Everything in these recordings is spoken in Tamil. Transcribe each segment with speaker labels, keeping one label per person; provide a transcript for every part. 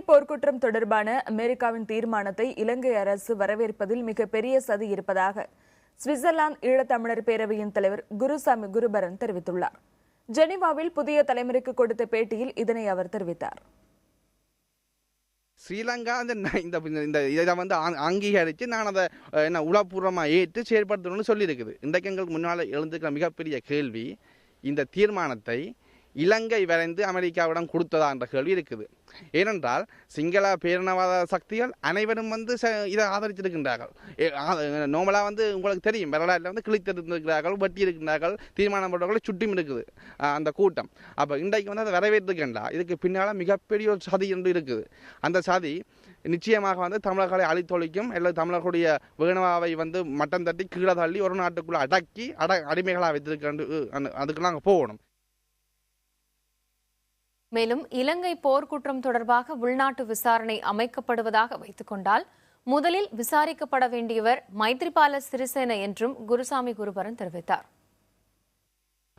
Speaker 1: போர்க்குற்றம் தொடர்பான அமெரிக்காவின் தீர்மானத்தை இலங்கை அரசு வரவேற்பதில் மிகப்பெரிய சதி இருப்பதாக சுவிட்சர்லாந்து ஈழத்தமிழர் பேரவையின் தலைவர் குருசாமி குருபரன் தெரிவித்துள்ளார். ஜெனீவாவில் புதிய தலைமுறைக்கு கொடுத்த பேட்டியில் இதனை அவர் தெரிவித்தார்.
Speaker 2: ஸ்ரீலங்கா இதை அங்கீகரித்து நான் அதை உளப்பூர்வமாக ஏற்று செயல்படுத்தணும்னு சொல்லியிருக்குது. இன்றைக்கு எங்களுக்கு முன்னால் எழுந்துக்கிற மிகப்பெரிய கேள்வி, இந்த தீர்மானத்தை இலங்கை வரைந்து அமெரிக்காவிடம் கொடுத்ததா என்ற கேள்வி இருக்குது. ஏனென்றால் சிங்கள பேரினவாத சக்திகள் அனைவரும் இதை ஆதரித்திருக்கின்றார்கள். நோமலாக உங்களுக்கு தெரியும், வரலாற்றில் கிழித்திருக்கிறார்கள், வெட்டி இருக்கின்றார்கள், தீர்மானம் போட்டவர்களை சுட்டியும் இருக்குது அந்த கூட்டம். அப்போ இன்றைக்கு அதை வரவேற்றுக்கின்றா. இதுக்கு பின்னால் மிகப்பெரிய ஒரு சதி என்று இருக்குது. அந்த சதி நிச்சயமாக தமிழர்களை அழித்தொழிக்கும், அல்லது தமிழர்களுடைய வேணவாவை மட்டம் தட்டி கீழே தள்ளி ஒரு நாட்டுக்குள்ளே அடக்கி அடிமைகளாக வைத்திருக்க அதுக்கு நாங்கள் போகணும்.
Speaker 3: மேலும் இலங்கை போர்க்குற்றம் தொடர்பாக உள்நாட்டு விசாரணை அமைக்கப்படுவதாக வைத்துக் கொண்டால் முதலில் விசாரிக்கப்பட வேண்டியவர் மைத்ரிபால சிறிசேன என்றும் குருசாமி குருபரன் தெரிவித்தார்.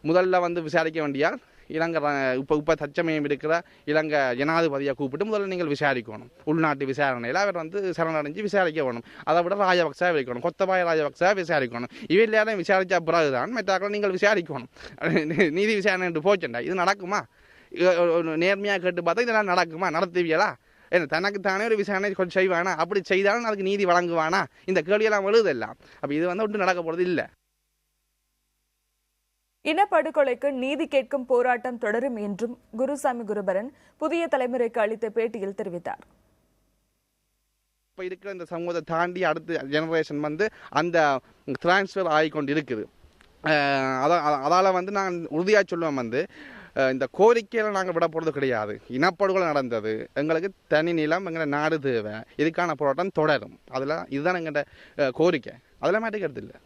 Speaker 2: முதல்ல விசாரிக்க வேண்டியால் இலங்கை இப்ப தச்சமயம் இருக்கிற இலங்கை ஜனாதிபதியை கூப்பிட்டு முதல்ல நீங்கள் விசாரிக்கணும். உள்நாட்டு விசாரணையில் அவர் சரணடைஞ்சு விசாரிக்க வேணும். அதை விட ராஜபக்சா வைக்கணும், கொத்தபாய ராஜபக்சா விசாரிக்கணும். இவை எல்லாரும் விசாரிச்ச பிறகுதான் மற்றாக்கள் நீங்கள் விசாரிக்கணும். நீதி விசாரணை என்று போச்சுண்டா இது நடக்குமா? நேர்மையாக கேட்டு பார்த்தா இதெல்லாம் நடக்குமா? நடத்துவியலா? தனக்கு தானே ஒரு விசாரணை கொஞ்சம் செய்வானா? அப்படி செய்தாலும் அதுக்கு நீதி வழங்குவானா? இந்த கேள்வியெல்லாம் எழுதலாம். அப்ப இது ஒன்றும் நடக்க போறது இல்லை.
Speaker 1: இனப்படுகொலைக்கு நீதி கேட்கும் போராட்டம் தொடரும் என்றும் குருசாமி குருபரன் புதிய தலைமுறைக்கு அளித்த பேட்டியில் தெரிவித்தார்.
Speaker 2: இப்ப இருக்கிற இந்த சமூகத்தை தாண்டி அடுத்த ஜெனரேஷன் அந்த டிரான்ஸ்ஃபர் ஆகிக்கொண்டு இருக்குது. அதால நான் உறுதியாக சொல்லுவேன், இந்த கோரிக்கையில் நாங்கள் விட போகிறது கிடையாது. இனப்படுகொலை நடந்தது, எங்களுக்கு தனி நிலம், எங்களை நாடு தேவை, இதுக்கான போராட்டம் தொடரும். இதுதான் எங்கள்கிட்ட கோரிக்கை. அதெல்லாம் மாட்டிக்கிறது இல்லை.